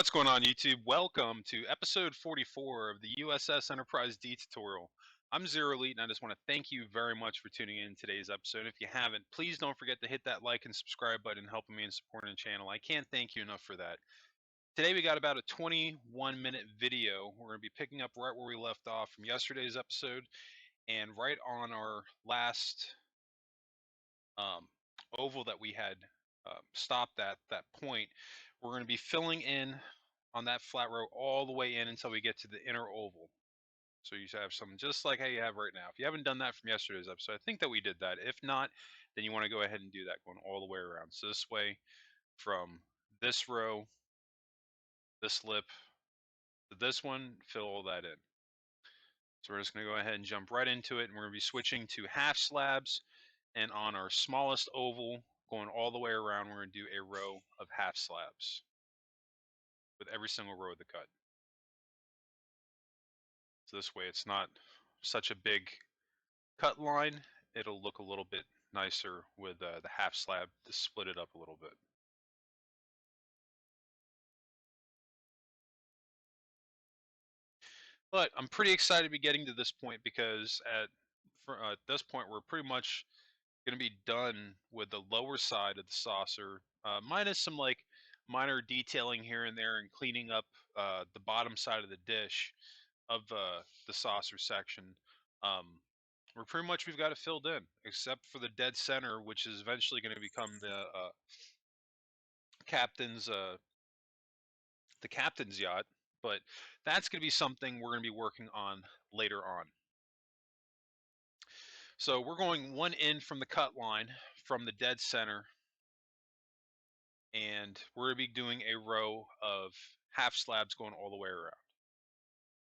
What's going on, YouTube? Welcome to episode 44 of the U.S.S. Enterprise D tutorial. I'm Zero Elite, and I just want to thank you very much for tuning in today's episode. If you haven't, please don't forget to hit that like and subscribe button, helping me and supporting the channel. I can't thank you enough for that. Today we got about a 21-minute video. We're going to be picking up right where we left off from yesterday's episode, and right on our last oval that we had stopped at that point. We're going to be filling in on that flat row all the way in until we get to the inner oval. So you have something just like how you have right now. If you haven't done that from yesterday's episode, I think that we did that. If not, then you want to go ahead and do that going all the way around. So this way, from this row, this lip, to this one, fill all that in. So we're just going to go ahead and jump right into it, and we're going to be switching to half slabs. And on our smallest oval, going all the way around, we're going to do a row of half slabs with every single row of the cut. So this way it's not such a big cut line. It'll look a little bit nicer with the half slab to split it up a little bit. But I'm pretty excited to be getting to this point because at this point we're pretty much going to be done with the lower side of the saucer, minus some like minor detailing here and there and cleaning up the bottom side of the dish of the saucer section. We've got it filled in, except for the dead center, which is eventually going to become the captain's yacht. But that's going to be something we're going to be working on later on. So we're going one in from the cut line from the dead center, and we're going to be doing a row of half slabs going all the way around.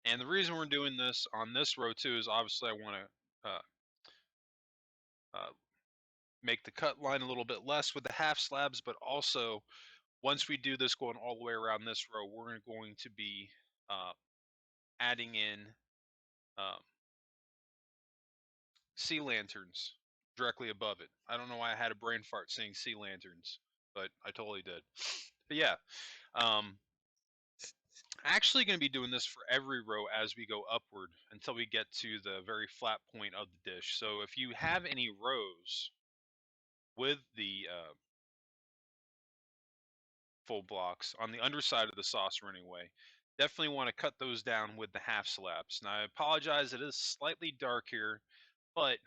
And the reason we're doing this on this row too is obviously I want to make the cut line a little bit less with the half slabs, but also once we do this going all the way around this row, we're going to be adding in sea lanterns directly above it. I don't know why I had a brain fart saying sea lanterns, but I totally did. But yeah, actually going to be doing this for every row as we go upward until we get to the very flat point of the dish. So if you have any rows with the full blocks on the underside of the saucer anyway, definitely want to cut those down with the half slabs. Now I apologize, it is slightly dark here, but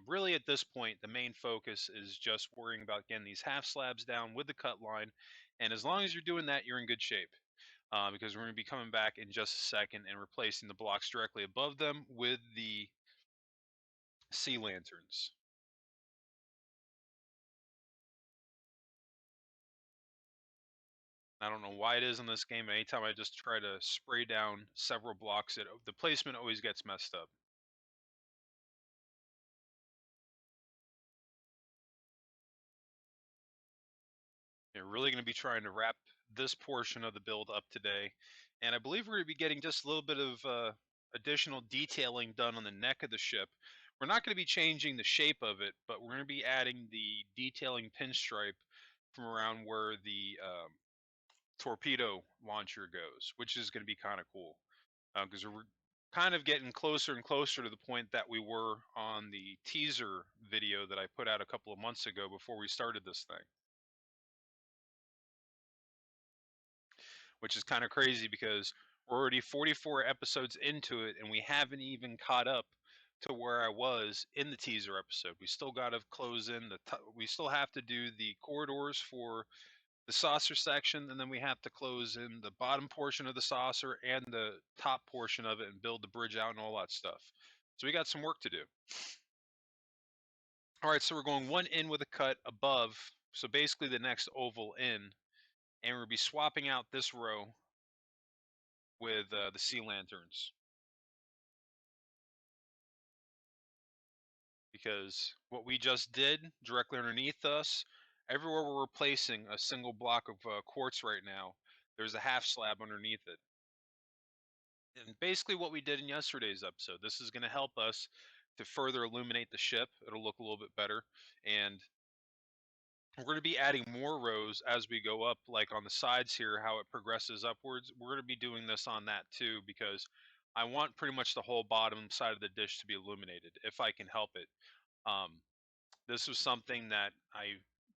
really at this point the main focus is just worrying about getting these half slabs down with the cut line, and as long as you're doing that, you're in good shape. Because we're going to be coming back in just a second and replacing the blocks directly above them with the sea lanterns. I don't know why it is in this game. Anytime I just try to spray down several blocks, the placement always gets messed up. You're really going to be trying to wrap this portion of the build up today. And I believe we're going to be getting just a little bit of additional detailing done on the neck of the ship. We're not going to be changing the shape of it, but we're going to be adding the detailing pinstripe from around where the torpedo launcher goes, which is going to be kind of cool. Because we're kind of getting closer and closer to the point that we were on the teaser video that I put out a couple of months ago before we started this thing. Which is kind of crazy because we're already 44 episodes into it and we haven't even caught up to where I was in the teaser episode. We still got to close in we still have to do the corridors for the saucer section, and then we have to close in the bottom portion of the saucer and the top portion of it and build the bridge out and all that stuff. So we got some work to do. All right, so we're going one in with a cut above, so basically the next oval in, and we'll be swapping out this row with the sea lanterns. Because what we just did directly underneath us, everywhere we're replacing a single block of quartz right now, there's a half slab underneath it. And basically what we did in yesterday's episode, this is going to help us to further illuminate the ship. It'll look a little bit better. And We're going to be adding more rows as we go up, like on the sides here, how it progresses upwards. We're going to be doing this on that too, because I want pretty much the whole bottom side of the dish to be illuminated if I can help it. Um, this was something that I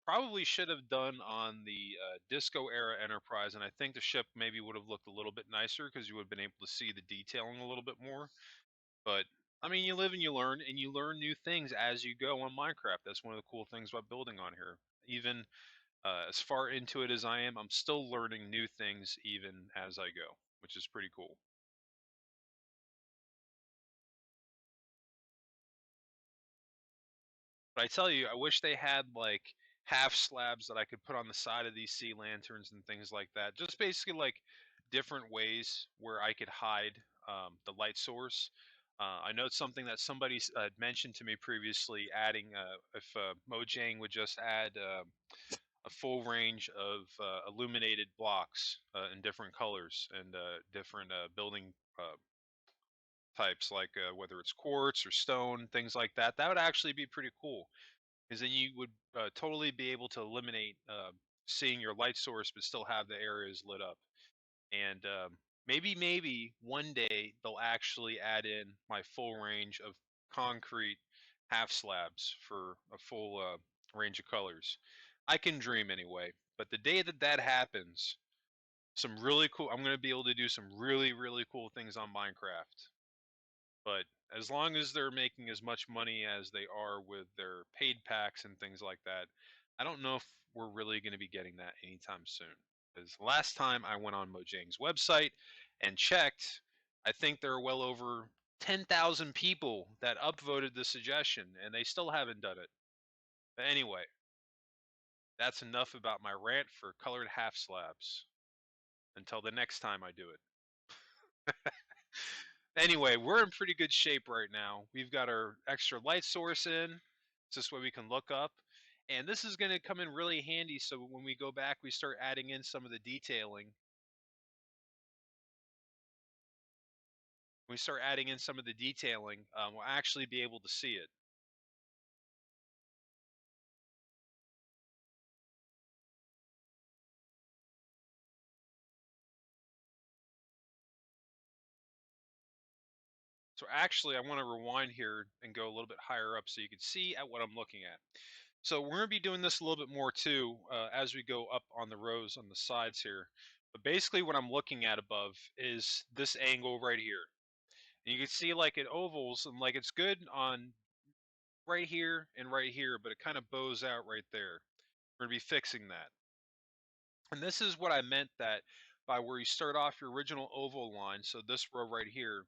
probably should have done on the Disco era Enterprise, and I think the ship maybe would have looked a little bit nicer because you would have been able to see the detailing a little bit more. But I mean, you live and you learn new things as you go on Minecraft. That's one of the cool things about building on here. Even as far into it as I am, I'm still learning new things even as I go, which is pretty cool. But I tell you, I wish they had like half slabs that I could put on the side of these sea lanterns and things like that. Just basically like different ways where I could hide the light source. I know it's something that somebody had mentioned to me previously, adding if Mojang would just add a full range of illuminated blocks in different colors and different building types, like whether it's quartz or stone, things like that. That would actually be pretty cool, because then you would totally be able to eliminate seeing your light source, but still have the areas lit up. And maybe one day they'll actually add in my full range of concrete half slabs for a full range of colors. I can dream anyway, but the day that that happens, some really cool. I'm going to be able to do some really cool things on Minecraft. But as long as they're making as much money as they are with their paid packs and things like that, I don't know if we're really going to be getting that anytime soon. Because last time I went on Mojang's website and checked, I think there are well over 10,000 people that upvoted the suggestion, and they still haven't done it. But anyway, that's enough about my rant for colored half slabs. Until the next time I do it. Anyway, we're in pretty good shape right now. We've got our extra light source in. It's this way we can look up. And this is going to come in really handy, so when we go back, we start adding in some of the detailing. When we start adding in some of the detailing, we'll actually be able to see it. So actually, I want to rewind here and go a little bit higher up so you can see at what I'm looking at. So we're going to be doing this a little bit more too as we go up on the rows on the sides here. But basically what I'm looking at above is this angle right here. And you can see like it ovals and like it's good on right here, but it kind of bows out right there. We're going to be fixing that. And this is what I meant that by where you start off your original oval line, so this row right here,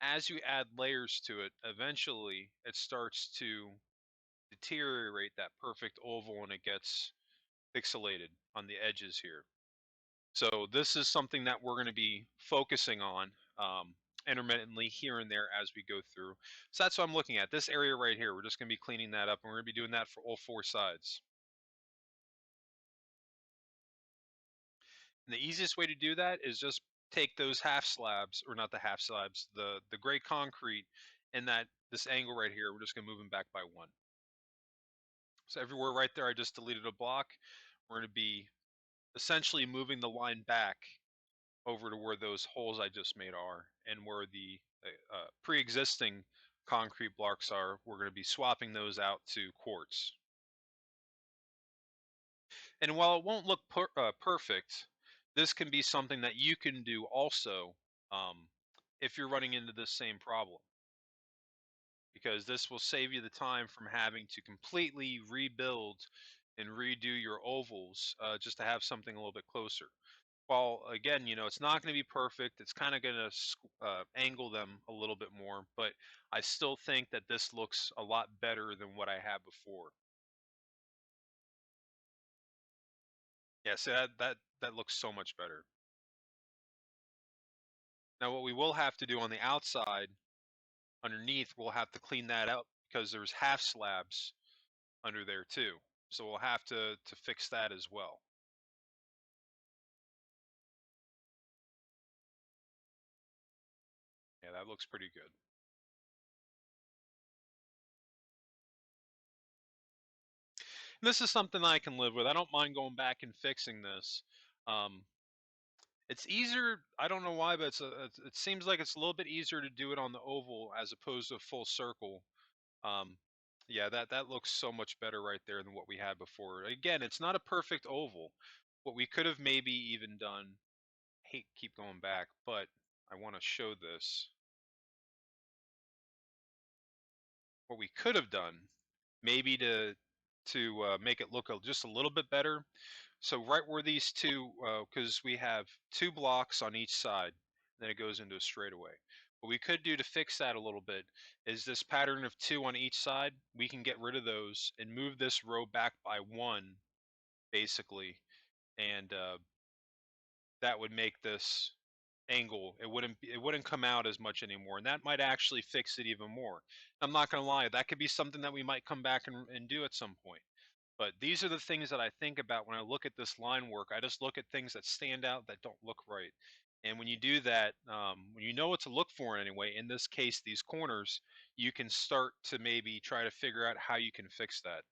as you add layers to it, eventually it starts to deteriorate that perfect oval and it gets pixelated on the edges here. So this is something that we're going to be focusing on intermittently here and there as we go through. So that's what I'm looking at. This area right here, we're just going to be cleaning that up, and we're going to be doing that for all four sides. And the easiest way to do that is just take those half slabs, or not the half slabs, the gray concrete, and that this angle right here, we're just going to move them back by one. So everywhere right there, I just deleted a block. We're going to be essentially moving the line back over to where those holes I just made are, and where the pre-existing concrete blocks are, we're going to be swapping those out to quartz. And while it won't look perfect, this can be something that you can do also if you're running into this same problem, because this will save you the time from having to completely rebuild and redo your ovals just to have something a little bit closer. While again, it's not going to be perfect. It's kind of going to angle them a little bit more, but I still think that this looks a lot better than what I had before. Yeah, so that looks so much better. Now, what we will have to do on the outside, underneath, we'll have to clean that up because there's half slabs under there too. So we'll have to fix that as well. Yeah, that looks pretty good. This is something I can live with. I don't mind going back and fixing this. Um, it's easier. I don't know why, but it seems like it's a little bit easier to do it on the oval as opposed to a full circle. Um, yeah, that looks so much better right there than what we had before. Again, it's not a perfect oval. What we could have maybe even done. Hate keep going back, but I want to show this. What we could have done, maybe to make it look just a little bit better. So right where these two, because we have two blocks on each side, then it goes into a straightaway. What we could do to fix that a little bit is this pattern of two on each side. We can get rid of those and move this row back by one, basically, and that would make this angle, it wouldn't come out as much anymore, and that might actually fix it even more. I'm not going to lie, that could be something that we might come back and do at some point. But these are the things that I think about when I look at this line work. I just look at things that stand out that don't look right. And when you do that, when you know what to look for anyway, in this case, these corners, you can start to maybe try to figure out how you can fix that.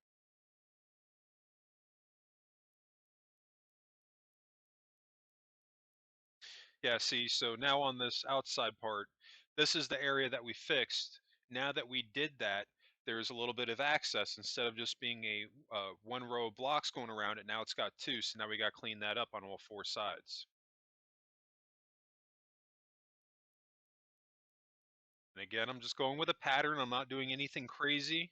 Yeah, see, so now on this outside part, this is the area that we fixed. Now that we did that, there's a little bit of access. Instead of just being a one row of blocks going around it, now it's got two. So now we got to clean that up on all four sides. And again, I'm just going with a pattern. I'm not doing anything crazy.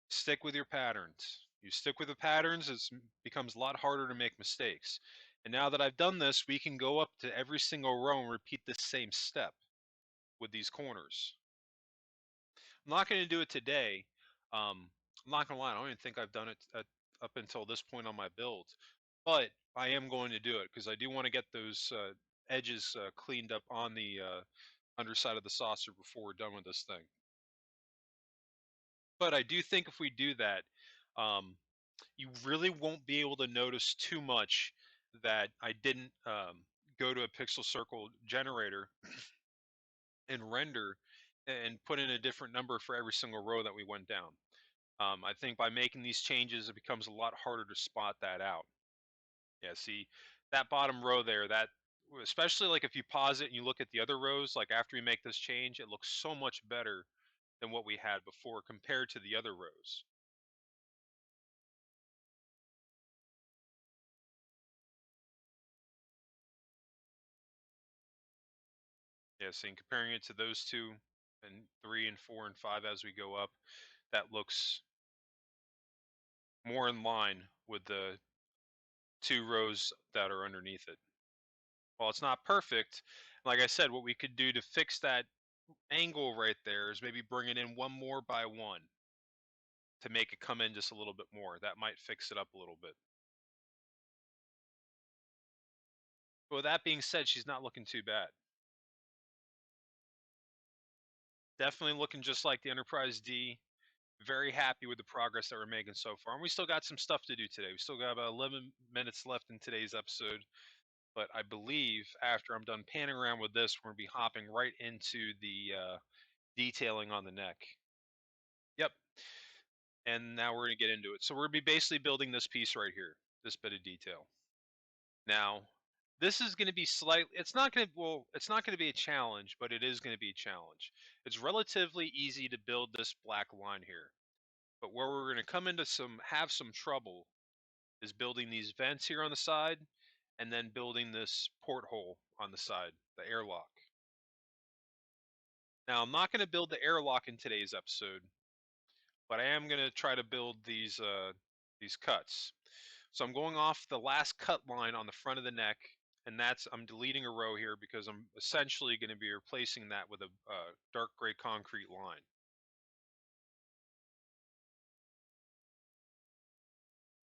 Stick with your patterns. You stick with the patterns, it becomes a lot harder to make mistakes. And now that I've done this, we can go up to every single row and repeat the same step with these corners. I'm not going to do it today. I'm not going to lie, I don't even think I've done it up until this point on my build. But I am going to do it because I do want to get those edges cleaned up on the underside of the saucer before we're done with this thing. But I do think if we do that, um, you really won't be able to notice too much that I didn't go to a pixel circle generator and render and put in a different number for every single row that we went down. I think by making these changes, it becomes a lot harder to spot that out. Yeah, see that bottom row there, that especially like if you pause it and you look at the other rows, like after we make this change, it looks so much better than what we had before compared to the other rows. Yeah, seeing comparing it to those two and three and four and five as we go up, that looks more in line with the two rows that are underneath it. While it's not perfect, like I said, what we could do to fix that angle right there is maybe bring it in one more by one to make it come in just a little bit more. That might fix it up a little bit. But with that being said, she's not looking too bad. Definitely looking just like the Enterprise D. Very happy with the progress that we're making so far. And we still got some stuff to do today. We still got about 11 minutes left in today's episode. But I believe after I'm done panning around with this, we're going to be hopping right into the detailing on the neck. Yep. And now we're going to get into it. So we're going to be basically building this piece right here, this bit of detail. Now, this is going to be slightly, it's not going to, well, it's not going to be a challenge, but it is going to be a challenge. It's relatively easy to build this black line here. But where we're going to come into have some trouble is building these vents here on the side and then building this porthole on the side, the airlock. Now, I'm not going to build the airlock in today's episode, but I am going to try to build these cuts. So I'm going off the last cut line on the front of the neck, and I'm deleting a row here because I'm essentially going to be replacing that with a dark gray concrete line.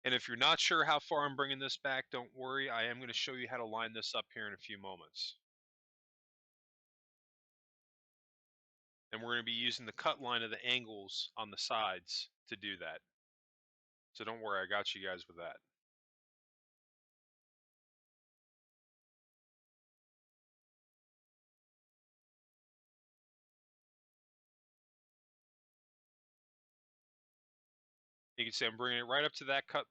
And if you're not sure how far I'm bringing this back, don't worry. I am going to show you how to line this up here in a few moments. And we're going to be using the cut line of the angles on the sides to do that. So don't worry, I got you guys with that. You can see I'm bringing it right up to that cut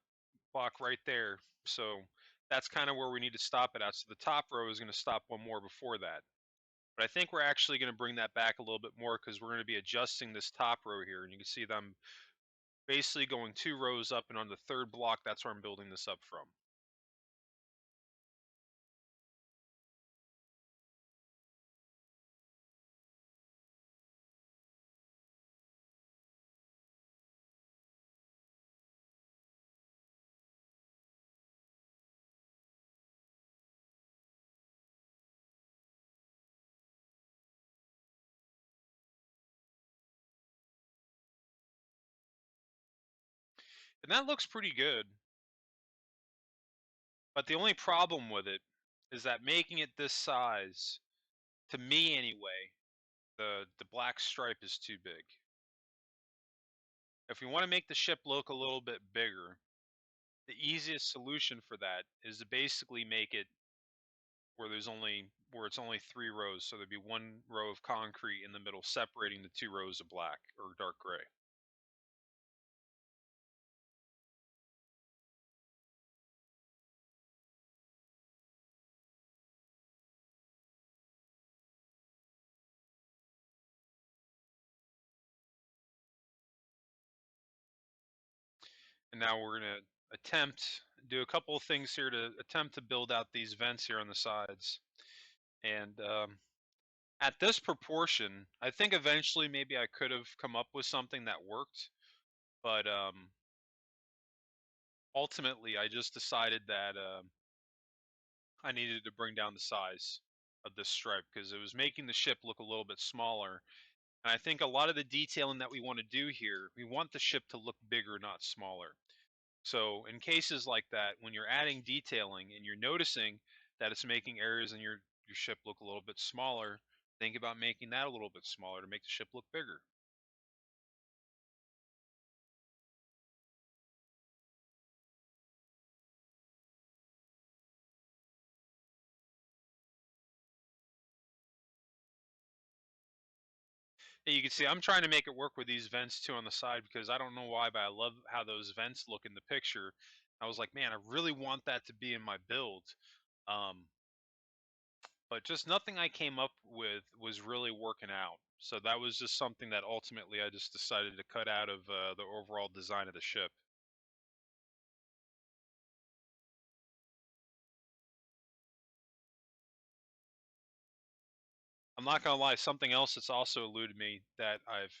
block right there. So that's kind of where we need to stop it at. So the top row is going to stop one more before that. But I think we're actually going to bring that back a little bit more because we're going to be adjusting this top row here. And you can see that I'm basically going 2 rows up, and on the third block, that's where I'm building this up from. And that looks pretty good. But the only problem with it is that making it this size, to me anyway, the black stripe is too big. If we want to make the ship look a little bit bigger, the easiest solution for that is to basically make it where it's only 3 rows, so there'd be 1 row of concrete in the middle separating the 2 rows of black or dark gray. And now we're going to do a couple of things here to attempt to build out these vents here on the sides. And at this proportion, I think eventually maybe I could have come up with something that worked, but ultimately I just decided that I needed to bring down the size of this stripe because it was making the ship look a little bit smaller. And I think a lot of the detailing that we want to do here, we want the ship to look bigger, not smaller. So in cases like that, when you're adding detailing and you're noticing that it's making areas in your ship look a little bit smaller, think about making that a little bit smaller to make the ship look bigger. And you can see I'm trying to make it work with these vents too on the side because I don't know why, but I love how those vents look in the picture. I was like, man, I really want that to be in my build. Um, but just nothing I came up with was really working out. So that was just something that ultimately I just decided to cut out of the overall design of the ship. I'm not gonna lie, something else that's also eluded me that I've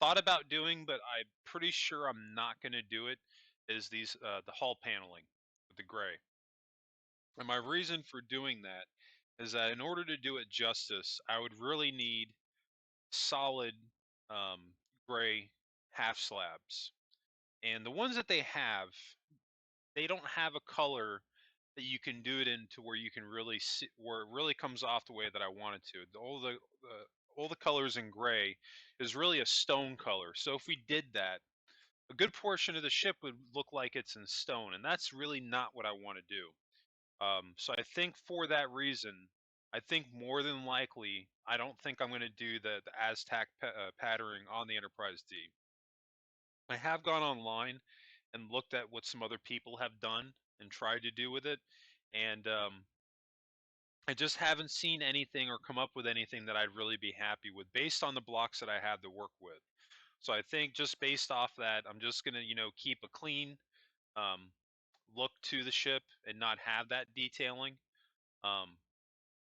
thought about doing, but I'm pretty sure I'm not gonna do it, is the hull paneling with the gray. And my reason for doing that is that in order to do it justice, I would really need solid um, gray half slabs. And the ones that they have, they don't have a color that you can do it into where you can really see where it really comes off the way that I want it to. All the colors in gray is really a stone color. So if we did that, a good portion of the ship would look like it's in stone, and that's really not what I want to do. So I think for that reason, I think more than likely, I don't think I'm going to do the Aztec patterning on the Enterprise D. I have gone online and looked at what some other people have done and tried to do with it, and I just haven't seen anything or come up with anything that I'd really be happy with based on the blocks that I had to work with. So I think just based off that, I'm just gonna keep a clean um, look to the ship and not have that detailing. Um,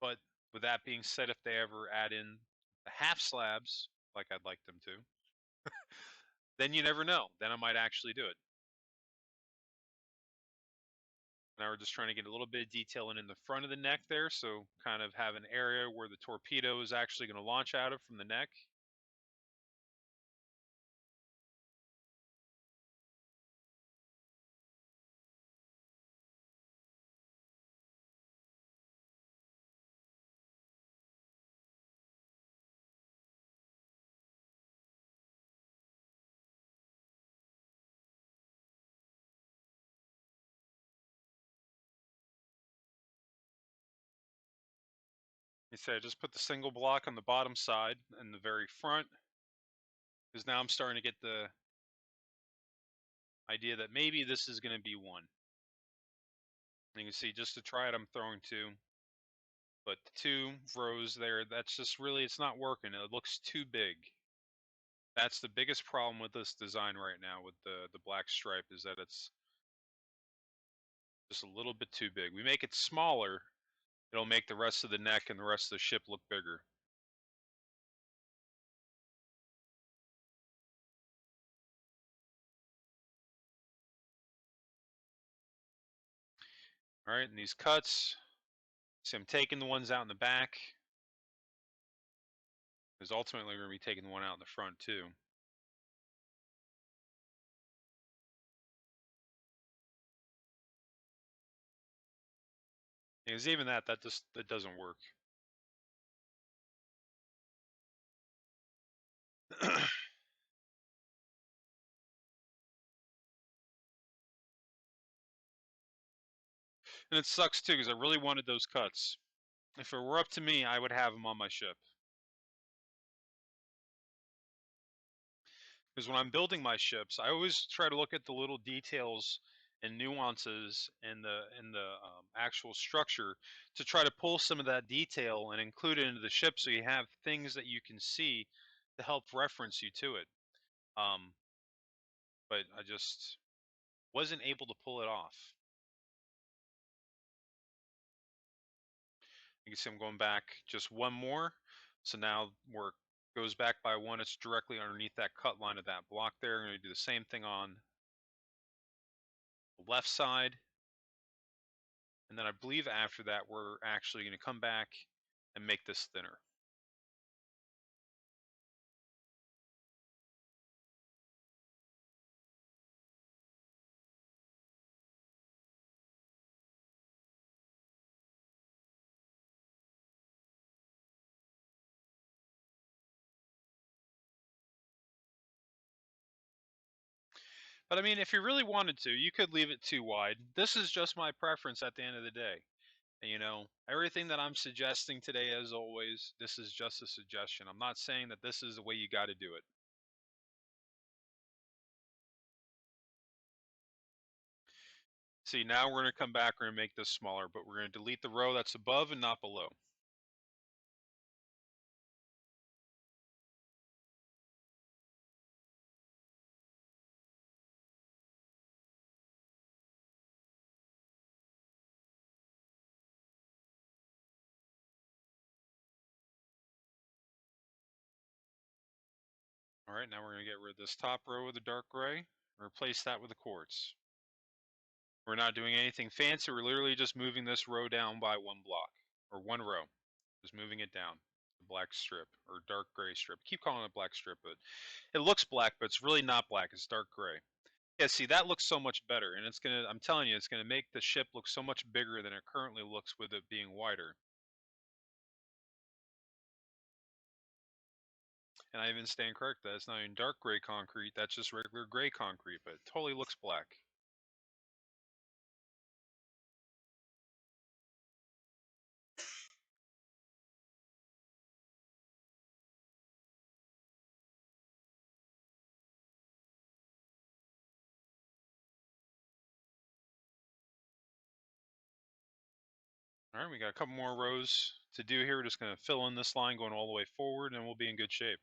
But with that being said, if they ever add in the half slabs, like I'd like them to, then you never know. Then I might actually do it. Now we're just trying to get a little bit of detail in the front of the neck there, so kind of have an area where the torpedo is actually going to launch out of from the neck. You say just put the single block on the bottom side and the very front, because now I'm starting to get idea that maybe this is going to be one. And you can see, just to try it, I'm throwing two. But the two rows there, that's just really, it's not working. It looks too big. That's the biggest problem with this design right now with the black stripe, is that it's just a little bit too big. We make it smaller, it'll make the rest of the neck and the rest of the ship look bigger. All right, and these cuts, see I'm taking the ones out in the back, because ultimately we're going to be taking the one out in the front too. Because even that doesn't work. And it sucks too, because I really wanted those cuts. If it were up to me, I would have them on my ship. Because when I'm building my ships, I always try to look at the little details and nuances in the actual structure, to try to pull some of that detail and include it into the ship, so you have things that you can see to help reference you to it. Um, but I just wasn't able to pull it off. You can see I'm going back just one more. So now where it goes back by one, it's directly underneath that cut line of that block there. I'm going to do the same thing on the left side. And then I believe after that, we're actually going to come back and make this thinner. But I mean, if you really wanted to, you could leave it too wide. This is just my preference at the end of the day. And, you know, everything that I'm suggesting today, as always, this is just a suggestion. I'm not saying that this is the way you got to do it. See, now we're going to come back, we're going to make this smaller, but we're going to delete the row that's above and not below. All right, now we're going to get rid of this top row with the dark gray, replace that with the quartz. We're not doing anything fancy. We're literally just moving this row down by one block, or one row. Just moving it down. The black strip, or dark gray strip. I keep calling it black strip, but it looks black, but it's really not black. It's dark gray. Yeah, see, that looks so much better, and it's gonna, I'm telling you, it's gonna make the ship look so much bigger than it currently looks with it being wider. And I even stand correct that it's not even dark gray concrete, that's just regular gray concrete, but it totally looks black. All right, we got a couple more rows to do here. We're just going to fill in this line going all the way forward, and we'll be in good shape.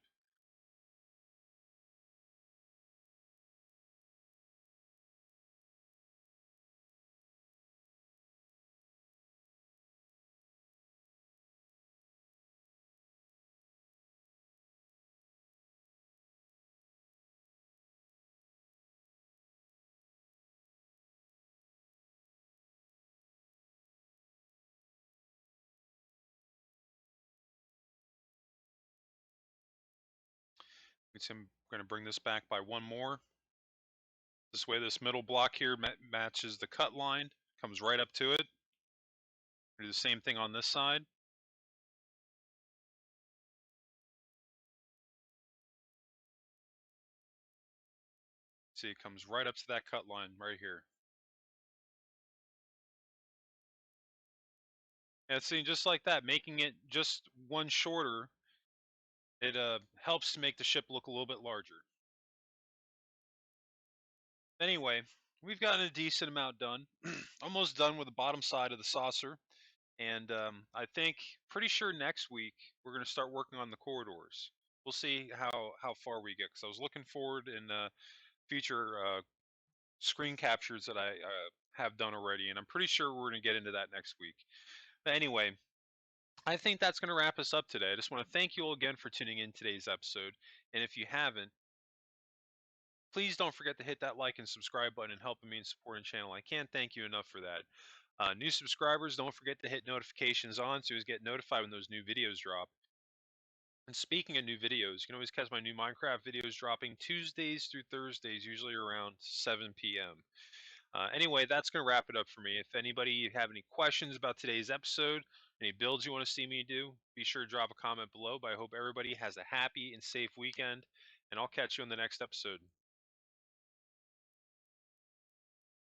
I'm going to bring this back by one more. This way, this middle block here matches the cut line, comes right up to it. Do the same thing on this side. See, it comes right up to that cut line right here. And see, just like that, making it just one shorter, it helps to make the ship look a little bit larger. Anyway, we've gotten a decent amount done. Almost done with the bottom side of the saucer. And I think, pretty sure next week we're going to start working on the corridors. We'll see how far we get, because I was looking forward in future screen captures that I have done already, and I'm pretty sure we're going to get into that next week. But anyway, I think that's going to wrap us up today. I just want to thank you all again for tuning in today's episode. And if you haven't, please don't forget to hit that like and subscribe button and helping me in supporting the channel. I can't thank you enough for that. New subscribers, don't forget to hit notifications on so you get notified when those new videos drop. And speaking of new videos, you can always catch my new Minecraft videos dropping Tuesdays through Thursdays, usually around 7 p.m. Anyway, that's going to wrap it up for me. If anybody have any questions about today's episode, any builds you want to see me do, be sure to drop a comment below. But I hope everybody has a happy and safe weekend, and I'll catch you in the next episode.